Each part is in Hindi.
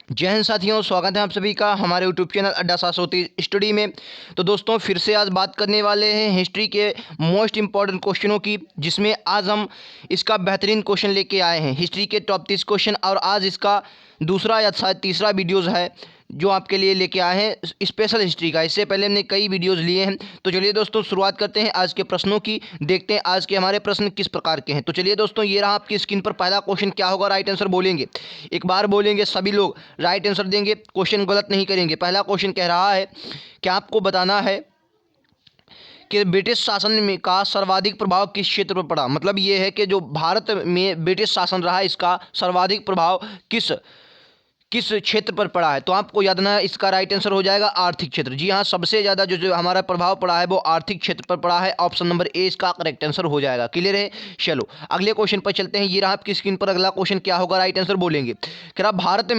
जय हिंद साथियों, स्वागत है आप सभी का हमारे यूट्यूब चैनल अड्डा 730 स्टडी में। तो दोस्तों फिर से आज बात करने वाले हैं हिस्ट्री के मोस्ट इंपॉर्टेंट क्वेश्चनों की, जिसमें आज हम इसका बेहतरीन क्वेश्चन लेके आए हैं। हिस्ट्री के टॉप 30 क्वेश्चन, और आज इसका दूसरा या शायद तीसरा वीडियोज़ है जो आपके लिए लेके आए हैं स्पेशल हिस्ट्री का। इससे पहले हमने कई वीडियोज़ लिए हैं। तो चलिए दोस्तों शुरुआत करते हैं आज के प्रश्नों की। देखते हैं आज के हमारे प्रश्न किस प्रकार के हैं। तो चलिए दोस्तों, ये रहा आपकी स्क्रीन पर पहला क्वेश्चन। क्या होगा? राइट आंसर बोलेंगे, एक बार बोलेंगे सभी लोग राइट आंसर देंगे, क्वेश्चन गलत नहीं करेंगे। पहला क्वेश्चन कह रहा है कि आपको बताना है कि ब्रिटिश शासन में का सर्वाधिक प्रभाव किस क्षेत्र पर पड़ा। मतलब ये है कि जो भारत में ब्रिटिश शासन रहा है, इसका सर्वाधिक प्रभाव किस किस क्षेत्र पर पड़ा है। तो आपको याद रखना है, इसका राइट आंसर हो जाएगा आर्थिक क्षेत्र। जी हाँ, सबसे ज़्यादा जो हमारा प्रभाव पड़ा है वो आर्थिक क्षेत्र पर पड़ा है। ऑप्शन नंबर ए इसका करेक्ट आंसर हो जाएगा। क्लियर है? चलो अगले क्वेश्चन पर चलते हैं। ये रहा आपकी स्क्रीन पर अगला क्वेश्चन। क्या होगा? राइट आंसर बोलेंगे। कह रहा भारत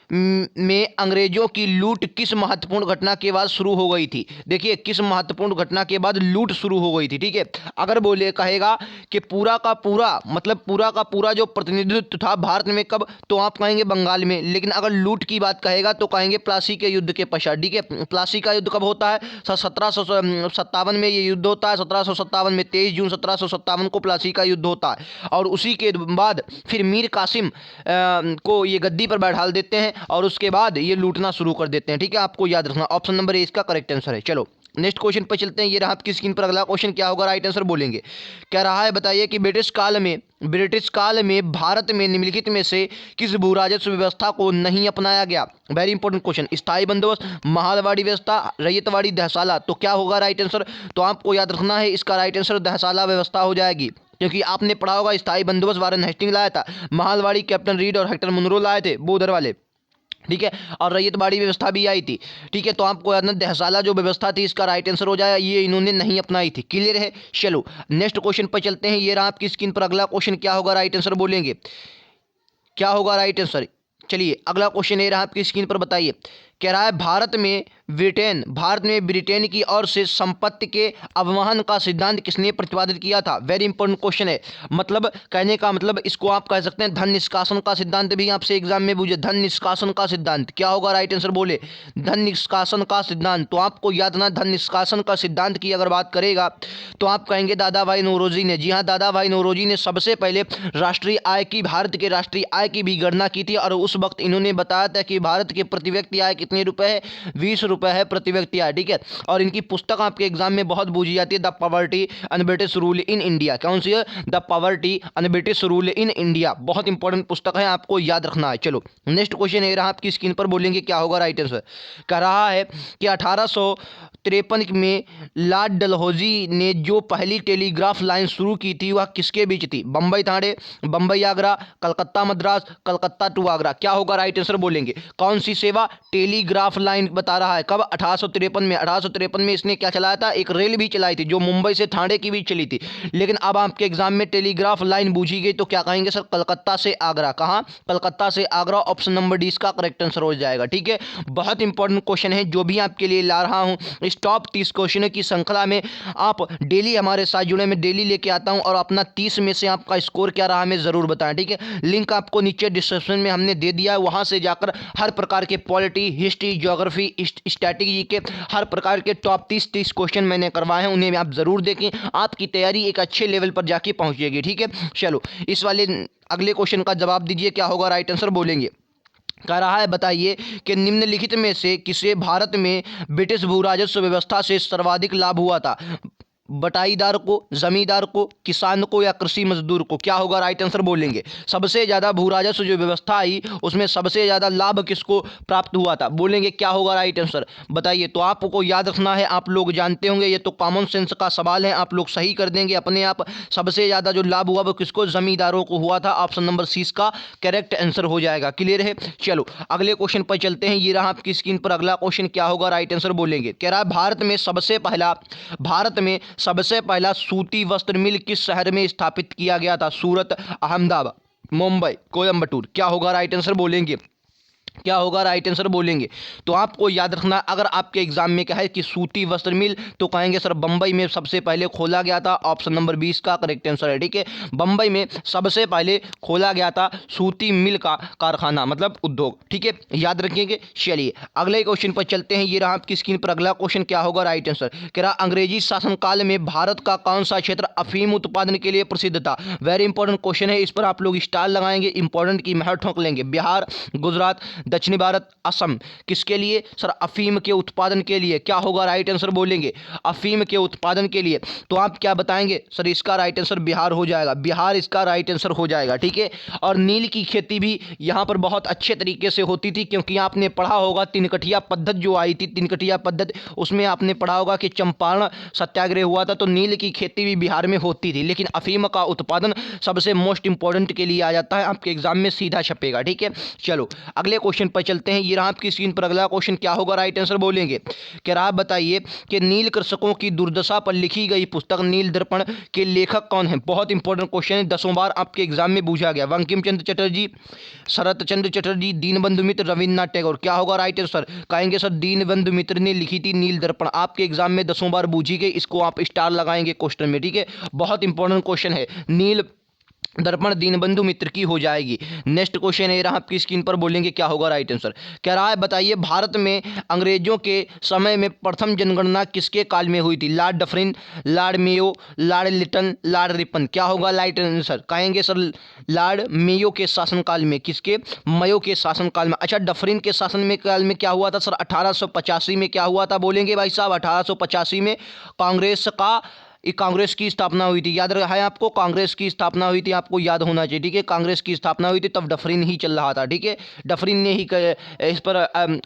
में अंग्रेजों की लूट किस महत्वपूर्ण घटना के बाद शुरू हो गई थी। देखिए, किस महत्वपूर्ण घटना के बाद लूट शुरू हो गई थी। ठीक है, अगर बोले कहेगा कि पूरा का पूरा, मतलब पूरा का पूरा जो प्रतिनिधित्व था भारत में कब, तो आप कहेंगे बंगाल में। लेकिन अगर लूट की बात कहेगा तो कहेंगे प्लासी के युद्ध के पश्चात। ठीक है, प्लासी का युद्ध कब होता है? 1757 में ये युद्ध होता है। 1757 में 23 जून 1757 को प्लासी का युद्ध होता है। और उसी के बाद फिर मीर कासिम को ये गद्दी पर बैठा देते हैं और उसके बाद ये लूटना शुरू कर देते हैं। ठीक है, आपको याद रखना ऑप्शन नंबर ए इसका करेक्ट आंसर है। चलो नेक्स्ट क्वेश्चन पर चलते हैं। ये रहा आपकी स्क्रीन पर अगला क्वेश्चन। क्या होगा? राइट आंसर बोलेंगे। क्या रहा है? बताइए कि ब्रिटिश काल में भारत में निम्नलिखित में से किस भू राजस्व व्यवस्था को नहीं अपनाया गया। Very important question. स्थायी बंदोबस्त, महालवाड़ी व्यवस्था, रैयतवाड़ी, दहसाला। तो क्या होगा राइट आंसर? तो आपको याद रखना है, इसका राइट आंसर दहसाला व्यवस्था हो जाएगी। क्योंकि आपने पढ़ा होगा स्थायी बंदोबस्त वारन हेस्टिंग लाया था, महालवाड़ी कैप्टन रीड और हेक्टर मुनरो लाए थे, बोधर वाले। ठीक है, और रैयतवाड़ी व्यवस्था भी आई थी। ठीक है, तो आपको याद ना, दहसाला जो व्यवस्था थी इसका राइट आंसर हो जाएगा। ये इन्होंने नहीं अपनाई थी। क्लियर है? चलो नेक्स्ट क्वेश्चन पर चलते हैं। ये रहा आपकी स्क्रीन पर अगला क्वेश्चन। क्या होगा? राइट आंसर बोलेंगे। क्या होगा राइट आंसर? चलिए अगला क्वेश्चन ये रहा आपकी स्क्रीन पर। बताइए, कह रहा है भारत में ब्रिटेन की ओर से संपत्ति के अवमाहन का सिद्धांत किसने प्रतिपादित किया था। वेरी इंपॉर्टेंट क्वेश्चन है। मतलब कहने का मतलब इसको आप कह सकते हैं धन निष्कासन का सिद्धांत भी आपसे एग्जाम में पूछे। धन निष्कासन का सिद्धांत क्या होगा? राइट आंसर बोले धन निष्कासन का सिद्धांत। तो आपको याद ना, धन निष्कासन का सिद्धांत की अगर बात करेगा तो आप कहेंगे दादा भाई नौरोजी ने। जी हाँ, दादा भाई नौरोजी ने सबसे पहले भारत के राष्ट्रीय आय की भी गणना की थी। और उस वक्त इन्होंने बताया था कि भारत के प्रति व्यक्ति आय कितने रुपए है? 20 रुपए है प्रति व्यक्ति आय। ठीक है, और इनकी पुस्तक आपके एग्जाम में बहुत पूछी जाती है, the poverty and British rule in India. कौन सी है? The poverty and British rule in India. बहुत इंपॉर्टेंट पुस्तक है, आपको याद रखना है। चलो नेक्स्ट क्वेश्चन ये रहा आपकी स्क्रीन पर। बोलेंगे क्या होगा राइट आंसर? कह रहा है कि 1853 में लॉर्ड डलहौजी ने जो पहली टेलीग्राफ लाइन शुरू की थी वह किसके बीच थी? बंबई ठाणे, बंबई आगरा, कलकत्ता मद्रास, कलकत्ता टू आगरा। क्या होगा राइट आंसर बोलेंगे? कौन सी सेवा? टेलीग्राफ लाइन बता रहा है। कब? 1853 में। 1853 में इसने क्या चलाया था? एक रेल भी चलाई थी जो मुंबई से ठाणे की भी चली थी। लेकिन अब आपके एग्जाम में टेलीग्राफ लाइन पूछी गई तो क्या कहेंगे सर? कलकत्ता से आगरा। कहाँ? कलकत्ता से आगरा। ऑप्शन नंबर डी इसका करेक्ट आंसर हो जाएगा। ठीक है, बहुत इंपॉर्टेंट क्वेश्चन है जो भी आपके लिए ला रहा हूँ। इस टॉप 30 क्वेश्चनों की श्रृंखला में आप डेली हमारे साथ जुड़े, मैं डेली लेके आता हूँ। और अपना 30 में से आपका स्कोर क्या रहा हमें ज़रूर बताएं। ठीक है, लिंक आपको नीचे डिस्क्रिप्शन में हमने दे दिया है, वहाँ से जाकर हर प्रकार के पॉलिटी, हिस्ट्री, ज्योग्राफी, स्ट्रैटेजी के हर प्रकार के टॉप 30 क्वेश्चन मैंने करवाए हैं, उन्हें आप ज़रूर देखें। आपकी तैयारी एक अच्छे लेवल पर जाके पहुँचेगी। ठीक है, चलो इस वाले अगले क्वेश्चन का जवाब दीजिए। क्या होगा राइट आंसर बोलेंगे? कह रहा है बताइए कि निम्नलिखित में से किसे भारत में ब्रिटिश भू राजस्व व्यवस्था से सर्वाधिक लाभ हुआ था। बटाईदार को, जमींदार को, किसान को या कृषि मजदूर को। क्या होगा राइट आंसर बोलेंगे? सबसे ज़्यादा भू राजस्व जो व्यवस्था आई उसमें सबसे ज़्यादा लाभ किसको प्राप्त हुआ था? बोलेंगे क्या होगा राइट आंसर? बताइए। तो आपको याद रखना है, आप लोग जानते होंगे, ये तो कॉमन सेंस का सवाल है, आप लोग सही कर देंगे अपने आप। सबसे ज़्यादा जो लाभ हुआ वो किसको? जमींदारों को हुआ था। ऑप्शन नंबर सी का करेक्ट आंसर हो जाएगा। क्लियर है? चलो अगले क्वेश्चन पर चलते हैं। ये रहा आपकी स्क्रीन पर अगला क्वेश्चन। क्या होगा राइट आंसर बोलेंगे? कह रहा है भारत में सबसे पहला सूती वस्त्र मिल किस शहर में स्थापित किया गया था? सूरत, अहमदाबाद, मुंबई, कोयम्बटूर। क्या होगा राइट आंसर बोलेंगे? क्या होगा राइट आंसर बोलेंगे। तो आपको याद रखना, अगर आपके एग्जाम में क्या है कि सूती वस्त्र मिल, तो कहेंगे सर बंबई में सबसे पहले खोला गया था। ऑप्शन नंबर 20 का करेक्ट आंसर है। ठीक है, बंबई में सबसे पहले खोला गया था सूती मिल का कारखाना, मतलब उद्योग। ठीक है, याद रखेंगे। चलिए अगले क्वेश्चन पर चलते हैं। ये रहा आपकी स्क्रीन पर अगला क्वेश्चन। क्या होगा राइट आंसर। कह रहा अंग्रेजी शासनकाल में भारत का कौन सा क्षेत्र अफीम उत्पादन के लिए प्रसिद्ध था। वेरी इंपॉर्टेंट क्वेश्चन है, इस पर आप लोग स्टार लगाएंगे, इंपॉर्टेंट की महर ठोक लेंगे। बिहार, गुजरात, दक्षिणी भारत, असम। किसके लिए सर, अफीम के उत्पादन के लिए। क्या होगा राइट आंसर बोलेंगे, अफीम के उत्पादन के लिए। तो आप क्या बताएंगे सर, इसका राइट आंसर बिहार हो जाएगा, बिहार इसका राइट आंसर हो जाएगा। ठीक है, और नील की खेती भी यहां पर बहुत अच्छे तरीके से होती थी, क्योंकि आपने पढ़ा होगा तिनकठिया पद्धति जो आई थी, तिनकठिया पद्धति, उसमें आपने पढ़ा होगा कि चंपारण सत्याग्रह हुआ था, तो नील की खेती भी बिहार में होती थी। लेकिन अफीम का उत्पादन सबसे मोस्ट इंपॉर्टेंट के लिए आ जाता है, आपके एग्जाम में सीधा छपेगा। ठीक है, चलो अगले क्वेश्चन पर चलते हैं। ये रहा आपकी स्क्रीन पर अगला क्वेश्चन। क्या होगा राइट आंसर बोलेंगे। क्या आप बताइए कि नील कृषकों की दुर्दशा पर लिखी गई पुस्तक नील दर्पण के लेखक कौन है। बहुत इंपॉर्टेंट क्वेश्चन है, 10 बार आपके एग्जाम में पूछा गया। बंकिम चंद्र चटर्जी, शरत चंद्र चटर्जी, दीनबंधु मित्र, रविन्द्रनाथ टैगोर। क्या होगा राइट आंसर, कहेंगे सर दीनबंधु मित्र ने लिखी थी नील दर्पण। आपके एग्जाम में 10 बार पूछी गई, इसको आप स्टार लगाएंगे क्वेश्चन में। ठीक है, बहुत इंपॉर्टेंट क्वेश्चन है, नील दर्पण दीनबंधु मित्र की हो जाएगी। नेक्स्ट क्वेश्चन है, आपकी स्क्रीन पर बोलेंगे क्या होगा राइट आंसर। कह रहा है बताइए भारत में अंग्रेजों के समय में प्रथम जनगणना किसके काल में हुई थी। Lord Dufferin, Lord Mayo, Lord Lytton, Lord Ripon. क्या होगा राइट आंसर, कहेंगे सर लॉर्ड मेयो के शासनकाल में। किसके, मेयो के शासनकाल में। अच्छा, डफरिन के शासन में काल में क्या हुआ था सर, 1885 में क्या हुआ था बोलेंगे भाई साहब। 1885 में कांग्रेस की स्थापना हुई थी। याद रहा है आपको, कांग्रेस की स्थापना हुई थी, आपको याद होना चाहिए। ठीक है, कांग्रेस की स्थापना हुई थी, तब डफरिन ही चल रहा था। ठीक है, डफरिन ने ही इस पर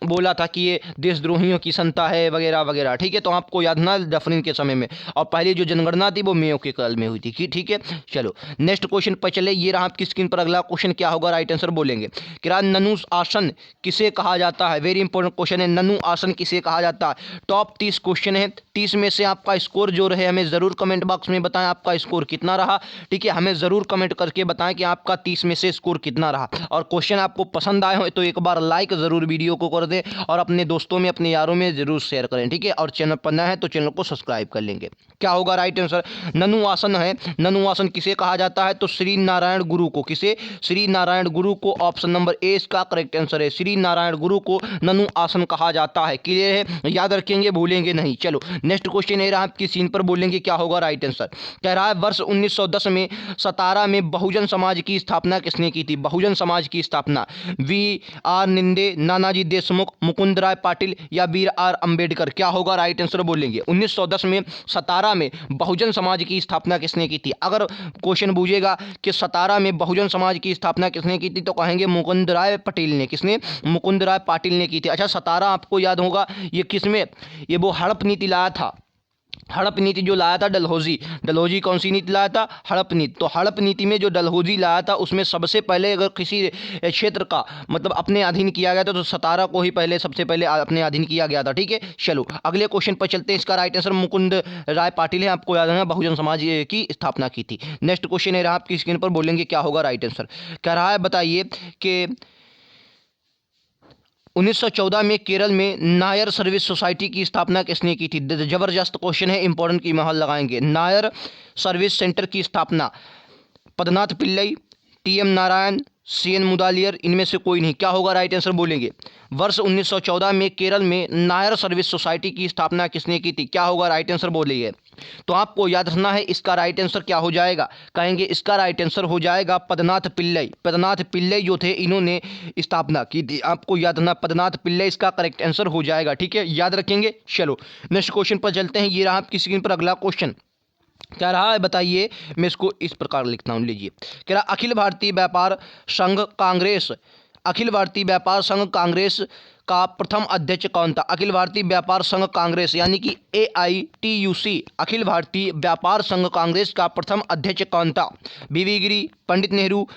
बोला था कि ये देशद्रोहियों की संता है वगैरह वगैरह। ठीक है, तो आपको याद ना डफरिन के समय में। और पहली जो जनगणना थी वो मेयो के काल में हुई थी। ठीक है, चलो नेक्स्ट क्वेश्चन पर चले। ये रहा आपकी स्क्रीन पर अगला क्वेश्चन। क्या होगा राइट आंसर बोलेंगे। क्या ननु आसन किसे कहा जाता है। वेरी इंपॉर्टेंट क्वेश्चन है, ननु आसन किसे कहा जाता है। टॉप 30 क्वेश्चन है, 30 में से आपका स्कोर जो रहे हमें जरूर कमेंट बॉक्स में बताएं आपका स्कोर कितना रहा। ठीक है, हमें जरूर कमेंट करके बताएं कि आपका 30 में से स्कोर कितना रहा। और क्वेश्चन आपको पसंद आए हो तो एक बार लाइक जरूर वीडियो को कर दें, और अपने दोस्तों में अपने यारों में जरूर शेयर करें। ठीक है, और चैनल पर नया है तो चैनल को सब्सक्राइब कर लेंगे। क्या होगा राइट आंसर, ननु आसन है। ननु आसन किसे कहा जाता है, तो श्री नारायण गुरु को। किसे, श्री नारायण गुरु को। ऑप्शन नंबर ए इसका करेक्ट आंसर है, श्री नारायण गुरु को ननु आसन कहा जाता है। क्लियर है, याद रखेंगे, भूलेंगे नहीं। चलो नेक्स्ट क्वेश्चन है, आपकी सीन पर बोलेंगे क्या होगा राइट आंसर। कह रहा है वर्ष 1910 में सतारा में बहुजन समाज की स्थापना किसने की थी। बहुजन समाज की स्थापना V.R. निंदे, नानाजी देशमुख, मुकुंद राय पाटिल या B.R. अम्बेडकर। क्या होगा राइट आंसर बोलेंगे। 1910 में सतारा में बहुजन समाज की स्थापना किसने की थी। अगर क्वेश्चन पूछेगा कि सतारा में बहुजन समाज की स्थापना किसने की थी, तो कहेंगे मुकुंद राय पटेल ने। किसने, मुकुंद राय पाटिल ने की थी। अच्छा, सतारा आपको याद होगा ये किसमें, ये वो हड़प नीति लाया था। हड़प नीति जो लाया था डलहौजी कौन सी नीति लाया था, हड़प नीति। तो हड़प नीति में जो डलहौजी लाया था उसमें सबसे पहले अगर किसी क्षेत्र का मतलब अपने अधीन किया गया था तो सतारा को ही पहले सबसे पहले अपने अधीन किया गया था। ठीक है, चलो अगले क्वेश्चन पर चलते हैं। इसका राइट आंसर मुकुंद राय पाटिल है, आपको याद है बहुजन समाज की स्थापना की थी। नेक्स्ट क्वेश्चन है, आपकी स्क्रीन पर बोलेंगे क्या होगा राइट आंसर। कह रहा है बताइए कि 1914 में केरल में नायर सर्विस सोसाइटी की स्थापना किसने की थी। जबरदस्त क्वेश्चन है, इंपॉर्टेंट की महल लगाएंगे। नायर सर्विस सेंटर की स्थापना पद्मनाथ पिल्लई, टी.एम. नारायण, सी.एन. मुदालियर, इनमें से कोई नहीं। क्या होगा राइट आंसर बोलेंगे। वर्ष 1914 में केरल में नायर सर्विस सोसाइटी की स्थापना किसने की थी। क्या होगा राइट आंसर बोलिए। तो आपको याद रखना है इसका राइट आंसर क्या हो जाएगा, कहेंगे इसका राइट आंसर हो जाएगा पद्मनाथ पिल्लई। पद्मनाथ पिल्लई जो थे इन्होंने स्थापना की थी, आपको याद रखना पद्मनाथ पिल्लई इसका करेक्ट आंसर हो जाएगा। ठीक है, याद रखेंगे। चलो नेक्स्ट क्वेश्चन पर चलते हैं। ये रहा आपकी स्क्रीन पर अगला क्वेश्चन। क्या रहा है बताइए, मैं इसको इस प्रकार लिखता हूं, लीजिए। कह रहा अखिल भारतीय व्यापार संघ कांग्रेस, अखिल भारतीय व्यापार संघ कांग्रेस का प्रथम अध्यक्ष कौन था। अखिल भारतीय व्यापार संघ कांग्रेस यानी कि AITUC, अखिल भारतीय व्यापार संघ कांग्रेस का प्रथम अध्यक्ष कौन था। बीवी गिरी, पंडित नेहरू,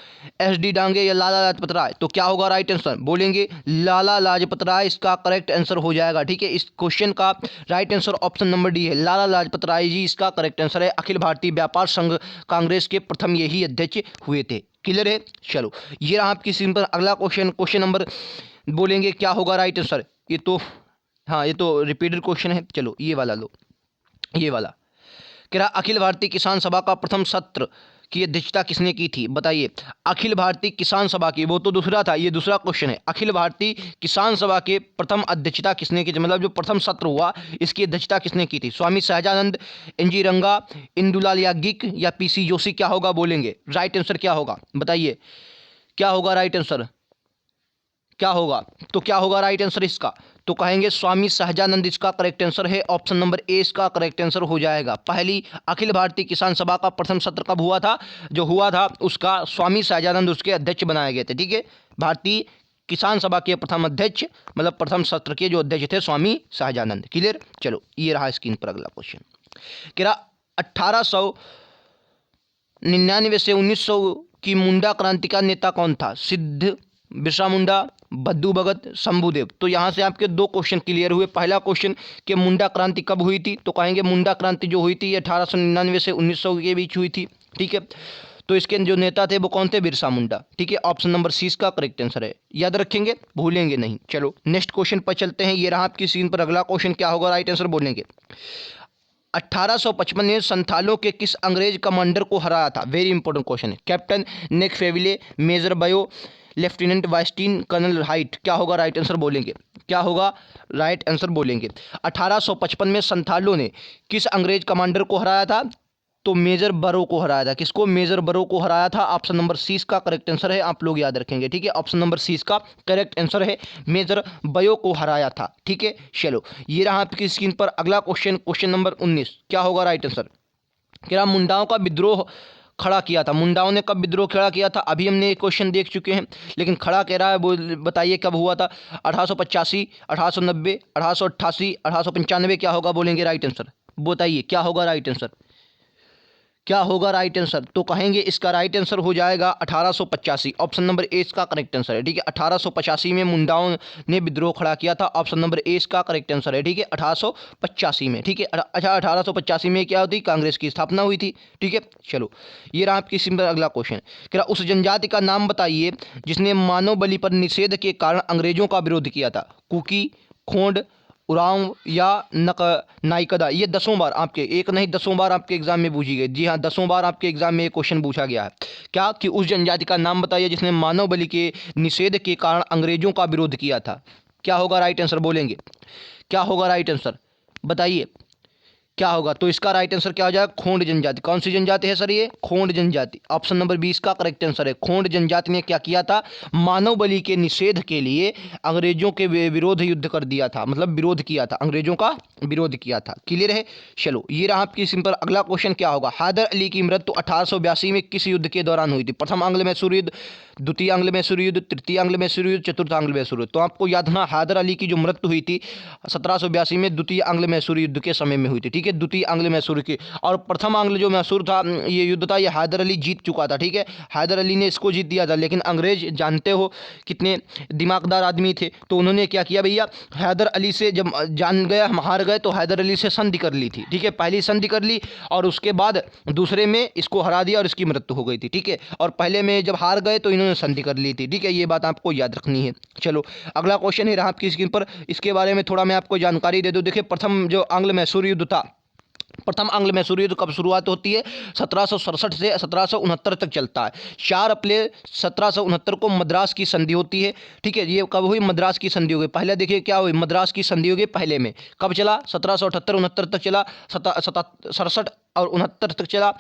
SD डांगे या लाला लाजपत राय। तो क्या होगा राइट आंसर बोलेंगे, लाला लाजपत राय इसका करेक्ट आंसर हो जाएगा। ठीक है, इस क्वेश्चन का right answer option number D है, लाला लाजपत राय जी इसका करेक्ट आंसर है। अखिल भारतीय व्यापार संघ कांग्रेस के प्रथम यही अध्यक्ष हुए थे। क्लियर है। चलो ये रहा आपकी स्क्रीन पर अगला क्वेश्चन, क्वेश्चन नंबर बोलेंगे क्या होगा राइट आंसर। ये तो हाँ, ये तो रिपीटेड क्वेश्चन है। चलो ये वाला लो, ये वाला कह रहा अखिल भारतीय किसान सभा का प्रथम सत्र की अध्यक्षता किसने की थी, बताइए। अखिल भारतीय किसान सभा की, वो तो दूसरा था, ये दूसरा क्वेश्चन है। अखिल भारतीय किसान सभा के प्रथम अध्यक्षता किसने की, मतलब जो प्रथम सत्र हुआ इसकी अध्यक्षता किसने की थी। स्वामी सहजानंद, एनजी रंगा, इंदुलाल याज्ञिक या पीसी जोशी, क्या होगा बोलेंगे। राइट आंसर क्या होगा बताइए, क्या होगा राइट आंसर, क्या होगा। तो क्या होगा राइट आंसर इसका, तो कहेंगे स्वामी सहजानंद इसका करेक्ट आंसर है। ऑप्शन नंबर ए इसका करेक्ट आंसर हो जाएगा। पहली अखिल भारतीय किसान सभा का प्रथम सत्र कब हुआ था, जो हुआ था उसका स्वामी सहजानंद उसके अध्यक्ष बनाए गए थे। ठीक है, भारतीय किसान सभा के प्रथम अध्यक्ष, मतलब प्रथम सत्र के जो अध्यक्ष थे स्वामी सहजानंद। क्लियर। चलो ये रहा स्क्रीन पर अगला क्वेश्चन। कह रहा 1899 से 1900 की मुंडा क्रांति का नेता कौन था। सिद्ध, बिरसा मुंडा, बद्दू भगत, शंभूदेव। तो यहाँ से आपके दो क्वेश्चन क्लियर हुए। पहला क्वेश्चन कि मुंडा क्रांति कब हुई थी, तो कहेंगे मुंडा क्रांति जो हुई थी ये 1899 से 1900 के बीच हुई थी। ठीक है, तो इसके जो नेता थे वो कौन थे, बिरसा मुंडा। ठीक है, ऑप्शन नंबर सी इसका करेक्ट आंसर है, याद रखेंगे, भूलेंगे नहीं। चलो नेक्स्ट क्वेश्चन पर चलते हैं। ये रहा आपकी स्क्रीन पर अगला क्वेश्चन, क्या होगा राइट आंसर बोलेंगे। 1855 में संथालों के किस अंग्रेज कमांडर को हराया था। वेरी इंपॉर्टेंट क्वेश्चन है। कैप्टन नेक फेविले, मेजर बयो, लेफ्टिनेंट वाइस्टीन, कर्नल हाइट, क्या होगा राइट आंसर बोलेंगे, क्या होगा राइट आंसर बोलेंगे। 1855 में संथालों ने किस अंग्रेज कमांडर को हराया था, तो मेजर बरो को हराया था। किसको, मेजर बरो को हराया था। ऑप्शन नंबर सी इसका करेक्ट आंसर है, आप लोग याद रखेंगे। ठीक है, ऑप्शन नंबर सी इसका करेक्ट आंसर है, मेजर बयो को हराया था। ठीक है, चलो ये रहा आपकी स्क्रीन पर अगला क्वेश्चन, क्वेश्चन नंबर 19, क्या होगा राइट आंसर। क्या मुंडाओं का विद्रोह खड़ा किया था, मुंडाओं ने कब विद्रोह खड़ा किया था। अभी हमने एक क्वेश्चन देख चुके हैं, लेकिन खड़ा कह रहा है वो बताइए कब हुआ था। 1885, 1890, 1888, 1895, क्या होगा बोलेंगे राइट आंसर, बताइए क्या होगा राइट आंसर, क्या होगा राइट आंसर। तो कहेंगे इसका राइट आंसर हो जाएगा 1885, ऑप्शन नंबर ए इसका करेक्ट आंसर है। ठीक है, 1885 में मुंडाओं ने विद्रोह खड़ा किया था, ऑप्शन नंबर ए इसका करेक्ट आंसर है। ठीक है, 1885 में। ठीक है, अच्छा 1885 में क्या होती, कांग्रेस की स्थापना हुई थी। ठीक है, चलो ये रहा आपकी सिंपल अगला क्वेश्चन। क्या उस जनजाति का नाम बताइए जिसने मानव बलि पर निषेध के कारण अंग्रेजों का विरोध किया था। कुकी, खोंड, उरांव या नाइकदा। ये 10 बार आपके, एक नहीं 10 बार आपके एग्जाम में पूछी गई। जी हाँ, 10 बार आपके एग्जाम में ये क्वेश्चन पूछा गया है। क्या कि उस जनजाति का नाम बताइए जिसने मानव बलि के निषेध के कारण अंग्रेजों का विरोध किया था। क्या होगा राइट आंसर बोलेंगे, क्या होगा राइट आंसर बताइए, क्या होगा। तो इसका राइट आंसर क्या हो जाएगा, खोंड जनजाति। कौन सी जनजाति है सर, ये खोंड जनजाति। ऑप्शन नंबर 20 का करेक्ट आंसर है। खोंड जनजाति ने क्या किया था, मानव बलि के निषेध के लिए अंग्रेजों के विरोध युद्ध कर दिया था, मतलब विरोध किया था, अंग्रेजों का विरोध किया था। क्लियर है। चलो ये रहा आपकी सिंपल अगला क्वेश्चन, क्या होगा। हैदर अली की मृत्यु 1882 में किस युद्ध के दौरान हुई थी। प्रथम आंग्ल मैसूर युद्ध, द्वितीय आंग्ल मैसूर युद्ध, तृतीय आंग्ल मैसूर युद्ध, चतुर्थ आंग्ल मैसूर युद्ध। तो आपको याद रखना हैदर अली की जो मृत्यु हुई थी 1782 में द्वितीय आंग्ल मैसूर युद्ध के समय में हुई थी। ठीक है, द्वितीय आंग्ल मैसूर की, और प्रथम आंग्ल जो मैसूर था ये युद्ध था, ये हैदर अली जीत चुका था। ठीक है, हैदर अली ने इसको जीत दिया था, लेकिन अंग्रेज जानते हो कितने दिमागदार आदमी थे, तो उन्होंने क्या किया भैया, हैदर अली से जब जान गया हम हार गए तो हैदर अली से संधि कर ली थी। ठीक है, पहली संधि कर ली और उसके बाद दूसरे में इसको हरा दिया और इसकी मृत्यु हो गई थी। ठीक है, और पहले में जब हार गए तो इन्होंने संधि कर ली थी। ठीक है, ये बात आपको याद रखनी है। चलो अगला क्वेश्चन है रहा आपकी स्क्रीन पर, इसके बारे में थोड़ा मैं आपको जानकारी दे दूं। देखिए प्रथम जो आंग्ल मैसूर युद्ध था, प्रथम आंग्ल मैसूर युद्ध कब शुरुआत होती है, 1767 से 1769 तक चलता है। 4 अप्रैल 1769 को मद्रास की संधि होती है। ठीक है, ये कब हुई, मद्रास की संधि हो गई। पहले देखिए क्या हुई, मद्रास की संधि हो गई पहले में, कब चला, 1778-69 तक चला, 67 और 69 तक चला,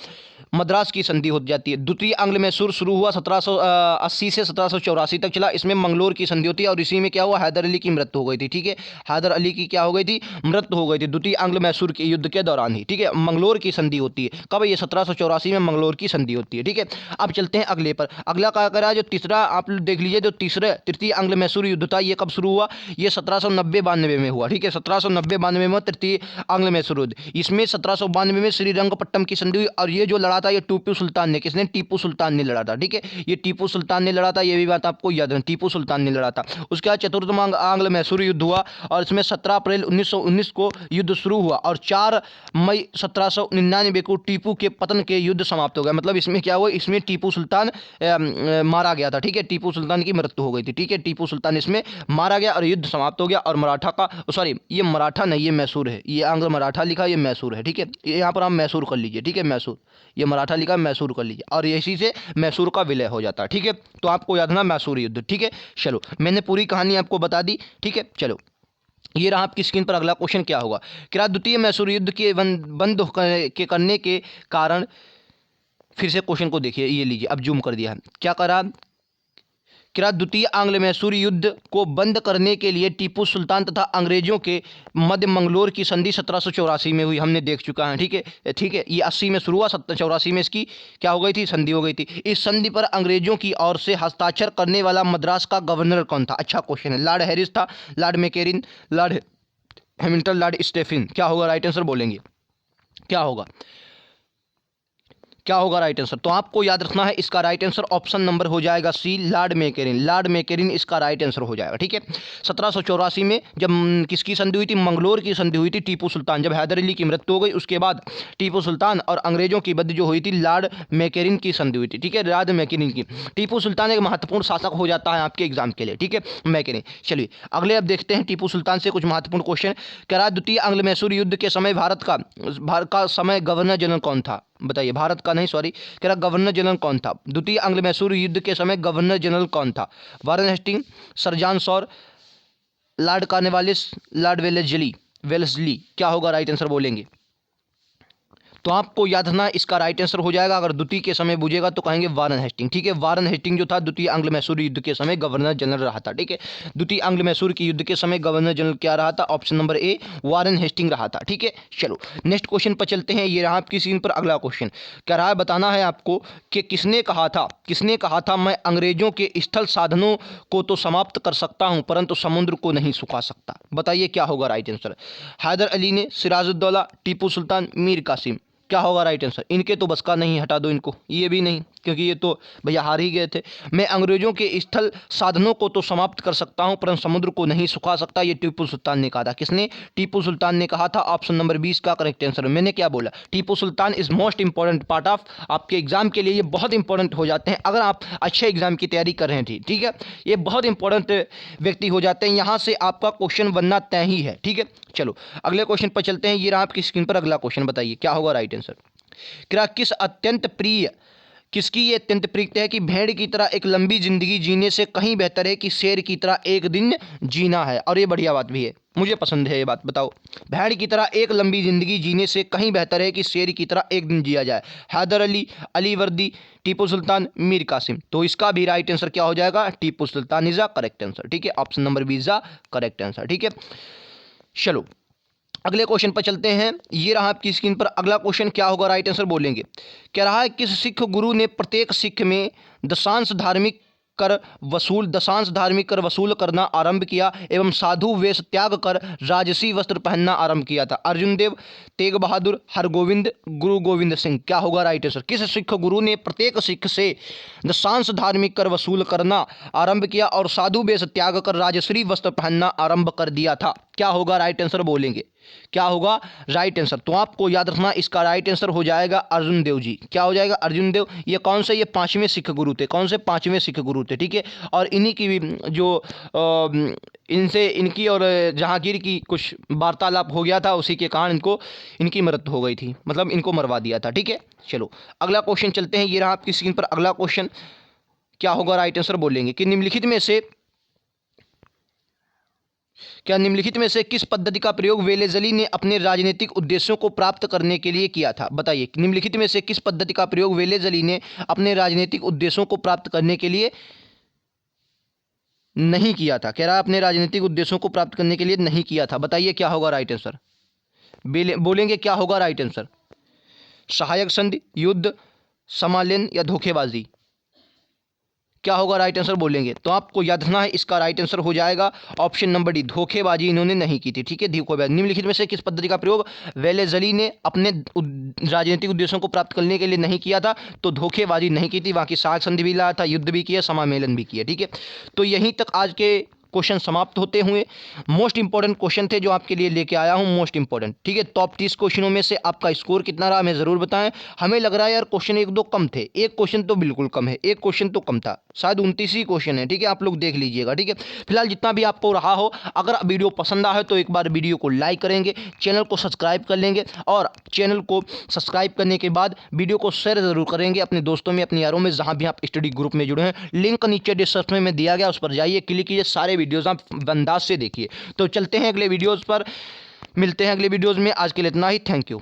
मद्रास की संधि हो जाती है। द्वितीय आंग्ल मैसूर शुरू हुआ 1780 से 1784 तक चला, इसमें मंगलोर की संधि होती है और इसी में क्या हुआ, हैदर अली की मृत्यु हो गई थी। ठीक है, हैदर अली की क्या हो गई थी, मृत्यु हो गई थी द्वितीय आंग्ल मैसूर के युद्ध के दौरान ही। ठीक है, मंगलोर की संधि होती है, कब, ये 1784 में मंगलोर की संधि होती है। ठीक है, अब चलते हैं अगले पर। अगला क्या करा, जो तीसरा आप देख लीजिए, जो तृतीय आंग्ल मैसूर युद्ध था ये कब शुरू हुआ, ये 1790-92 में हुआ। ठीक है, 1790-92 में तृतीय आंग्ल मैसूर युद्ध। इसमें 1792 में श्रीरंग श्रीरंगपट्टम की संधि हुई, और ये जो लड़ा था ये टीपू सुल्तान ने, किसने? टीपू सुल्तान ने लड़ा था। ठीक है, ये टीपू सुल्तान ने लड़ा था, ये भी बात आपको याद है, टीपू सुल्तान ने लड़ा था। उसके बाद चतुर्थम आंग्ल मैसूर युद्ध हुआ, और इसमें 17 अप्रैल 1919 को युद्ध शुरू हुआ, और 4 मई 1799 को टीपू के पतन के युद्ध समाप्त हो गया। मतलब इसमें क्या हुआ, इसमें टीपू सुल्तान मारा गया था। ठीक है, टीपू सुल्तान की मृत्यु हो गई थी। ठीक है, टीपू सुल्तान इसमें मारा गया और युद्ध समाप्त हो गया, और मराठा का, सॉरी ये मराठा नहीं, ये मैसूर है, ये आंग्ल मराठा लिखा, ये मैसूर है। ठीक है, यहाँ पर आप मैसूर कर लीजिए। ठीक है, मैसूर, ये मराठा लिखा, मैसूर कर लीजिए, और इसी से मैसूर का विलय हो जाता है। ठीक है, तो आपको याद रखना मैसूर युद्ध। ठीक है, चलो मैंने पूरी कहानी आपको बता दी। ठीक है, चलो ये रहा आपकी स्क्रीन पर। अगला क्वेश्चन क्या होगा, क्या द्वितीय मैसूर युद्ध के बंद करने के कारण, फिर से क्वेश्चन को देखिए, ये लीजिए, अब जूम कर दिया है, क्या करा, क्या द्वितीय आंग्ल मैसूर युद्ध को बंद करने के लिए टीपू सुल्तान तथा अंग्रेजों के मध्य मंगलोर की संधि 1784 में हुई, हमने देख चुका है। ठीक है, ठीक है, ये 80 में शुरू हुआ, 1784 में इसकी क्या हो गई थी, संधि हो गई थी। इस संधि पर अंग्रेजों की ओर से हस्ताक्षर करने वाला मद्रास का गवर्नर कौन था? अच्छा क्वेश्चन है, लॉर्ड हैरिस था, Lord मैकेरिन, Lord Hamilton, Lord Stephen. क्या होगा राइट आंसर बोलेंगे, क्या होगा, क्या होगा राइट आंसर? तो आपको याद रखना है, इसका राइट आंसर ऑप्शन नंबर हो जाएगा सी, लॉर्ड मैकेरिन। लॉर्ड मैकेरिन इसका राइट आंसर हो जाएगा। ठीक है, 1784 में जब किसकी संधि हुई थी, मंगलोर की संधि हुई थी, टीपू सुल्तान, जब हैदर अली की मृत्यु हो गई उसके बाद टीपू सुल्तान और अंग्रेजों की मध्य जो हुई थी, लॉर्ड मैकेरिन की संधि हुई थी। ठीक है, लॉर्ड मैकेरिन की। टीपू सुल्तान एक महत्वपूर्ण शासक हो जाता है आपके एग्जाम के लिए। ठीक है, मैकेरिन। चलिए अगले अब देखते हैं टीपू सुल्तान से कुछ महत्वपूर्ण क्वेश्चन। क्या द्वितीय आंग्ल मैसूर युद्ध के समय भारत का समय गवर्नर जनरल कौन था? बताइए, भारत का नहीं, सॉरी, कह रहा गवर्नर जनरल कौन था? द्वितीय आंग्ल मैसूर युद्ध के समय गवर्नर जनरल कौन था? Warren Hasting, Sir John Shore, Lord Cornwallis, Lord Wellesley. क्या होगा राइट आंसर बोलेंगे? तो आपको याद रखना, इसका राइट आंसर हो जाएगा, अगर द्वितीय के समय पूछेगा तो कहेंगे वारेन हेस्टिंग। ठीक है, वारेन हेस्टिंग जो था द्वितीय आंग्ल मैसूर युद्ध के समय गवर्नर जनरल रहा था। ठीक है, द्वितीय आंग्ल मैसूर की युद्ध के समय गवर्नर जनरल क्या रहा था? Option number A, Warren Hasting रहा था। ठीक है, चलो नेक्स्ट क्वेश्चन पर चलते हैं। ये रहा आपकी स्क्रीन पर अगला क्वेश्चन। क्या रहा है, बताना है आपको कि किसने कहा था मैं अंग्रेजों के स्थल साधनों को तो समाप्त कर सकता हूं परंतु समुद्र को नहीं सुखा सकता? बताइए क्या होगा राइट आंसर? हैदर अली ने, सिराजुद्दौला, टीपू सुल्तान, मीर कासिम। क्या होगा राइट आंसर? इनके तो बस का नहीं, हटा दो इनको, ये भी नहीं, क्योंकि ये तो भैया हार ही गए थे। मैं अंग्रेजों के स्थल साधनों को तो समाप्त कर सकता हूं परंतु समुद्र को नहीं सुखा सकता, ये टीपू सुल्तान ने कहा था। किसने? टीपू सुल्तान ने कहा था। ऑप्शन नंबर 20 का करेक्ट आंसर। मैंने क्या बोला? Tipu Sultan is most important part of आपके एग्जाम के लिए, ये बहुत इंपॉर्टेंट हो जाते हैं अगर आप अच्छे एग्जाम की तैयारी कर रहे हैं। ठीक है, ये बहुत इंपॉर्टेंट व्यक्ति हो जाते हैं, यहाँ से आपका क्वेश्चन बनना तय ही है। ठीक है, चलो अगले क्वेश्चन पर चलते हैं। ये रहा आपकी स्क्रीन पर अगला क्वेश्चन, बताइए क्या होगा राइट आंसर? क्या किसकी ये अत्यंत प्रिय है कि भेड़ की तरह एक लंबी जिंदगी जीने से कहीं बेहतर है कि शेर की तरह एक दिन जीना है? और ये बढ़िया बात भी है, मुझे पसंद है ये बात। बताओ, भेड़ की तरह एक लंबी जिंदगी जीने से कहीं बेहतर है कि शेर की तरह एक दिन जिया जाए। हैदर अली, अली वर्दी, टीपू सुल्तान, मीर कासिम। तो इसका भी राइट आंसर क्या हो जाएगा? Tipu Sultan is the correct answer. ठीक है, option number 20 the correct answer. ठीक है, चलो अगले क्वेश्चन पर चलते हैं। ये रहा आपकी स्क्रीन पर अगला क्वेश्चन। क्या होगा राइट आंसर बोलेंगे? क्या रहा है, किस सिख गुरु ने प्रत्येक सिख में दशांश धार्मिक कर वसूल करना आरंभ किया एवं साधु वेश त्याग कर राजसी वस्त्र पहनना आरंभ किया था? अर्जुन देव, तेग बहादुर, हरगोविंद, गुरु गोविंद सिंह। क्या होगा राइट आंसर? किस सिख गुरु ने प्रत्येक सिख से दशांश धार्मिक कर वसूल करना आरंभ किया और साधु वेश त्याग कर राजश्री वस्त्र पहनना आरंभ कर दिया था? क्या होगा राइट आंसर बोलेंगे? क्या होगा राइट आंसर? तो आपको याद रखना, इसका राइट आंसर हो जाएगा अर्जुन देव जी। क्या हो जाएगा? अर्जुन देव। ये कौन से? ये 5वें सिख गुरु थे। कौन से? 5वें सिख गुरु थे। ठीक है, और इन्हीं की भी जो इनसे इनकी और जहांगीर की कुछ वार्तालाप हो गया था, उसी के कारण इनकी मृत्यु हो गई थी, मतलब इनको मरवा दिया था। ठीक है, चलो अगला क्वेश्चन चलते हैं। ये रहा आपकी स्क्रीन पर अगला क्वेश्चन। क्या होगा राइट आंसर बोलेंगे? कि निम्नलिखित में से किस पद्धति का प्रयोग वेलेज़ली ने अपने राजनीतिक उद्देश्यों को प्राप्त करने के लिए किया था? बताइए, निम्नलिखित में से किस पद्धति का प्रयोग वेलेज़ली ने अपने राजनीतिक उद्देश्यों को प्राप्त करने के लिए नहीं किया था? कह रहा है अपने राजनीतिक उद्देश्यों को प्राप्त करने के लिए नहीं किया था। बताइए क्या होगा राइट आंसर बोलेंगे? क्या होगा राइट आंसर? सहायक संधि, युद्ध, समालेन या धोखेबाजी? क्या होगा राइट आंसर बोलेंगे तो आपको याद रखना है, इसका राइट आंसर हो जाएगा ऑप्शन नंबर डी, धोखेबाजी इन्होंने नहीं की थी। ठीक है, धोखेबाजी। निम्नलिखित में से किस पद्धति का प्रयोग वेलेज़ली ने अपने राजनीतिक उद्देश्यों को प्राप्त करने के लिए नहीं किया था? तो धोखेबाजी नहीं की थी, बाकी साख संधि भी लाया था, युद्ध भी किया, समामेलन भी किया। ठीक है, तो यहीं तक आज के क्वेश्चन समाप्त होते हुए मोस्ट इंपॉर्टेंट क्वेश्चन थे जो आपके लिए लेके आया हूं, मोस्ट इंपॉर्टेंट। ठीक है, टॉप 30 क्वेश्चनों में से आपका स्कोर कितना रहा हमें जरूर बताएं। हमें लग रहा है यार क्वेश्चन एक दो कम थे, एक क्वेश्चन तो बिल्कुल कम है, एक क्वेश्चन तो कम था, शायद 29 ही क्वेश्चन है। ठीक है, आप लोग देख लीजिएगा। ठीक है, फिलहाल जितना भी आपको रहा हो, अगर वीडियो पसंद आए तो एक बार वीडियो को लाइक करेंगे, चैनल को सब्सक्राइब कर लेंगे, और चैनल को सब्सक्राइब करने के बाद वीडियो को शेयर जरूर करेंगे अपने दोस्तों में, अपने यारों में, जहां भी आप स्टडी ग्रुप में जुड़े हैं। लिंक नीचे डिस्क्रिप्शन में दिया गया, उस पर जाइए, क्लिक कीजिए, सारे वीडियोज आप अंदाज से देखिए। तो चलते हैं अगले वीडियोज़ पर, मिलते हैं अगले वीडियोज़ में। आज के लिए इतना ही, थैंक यू।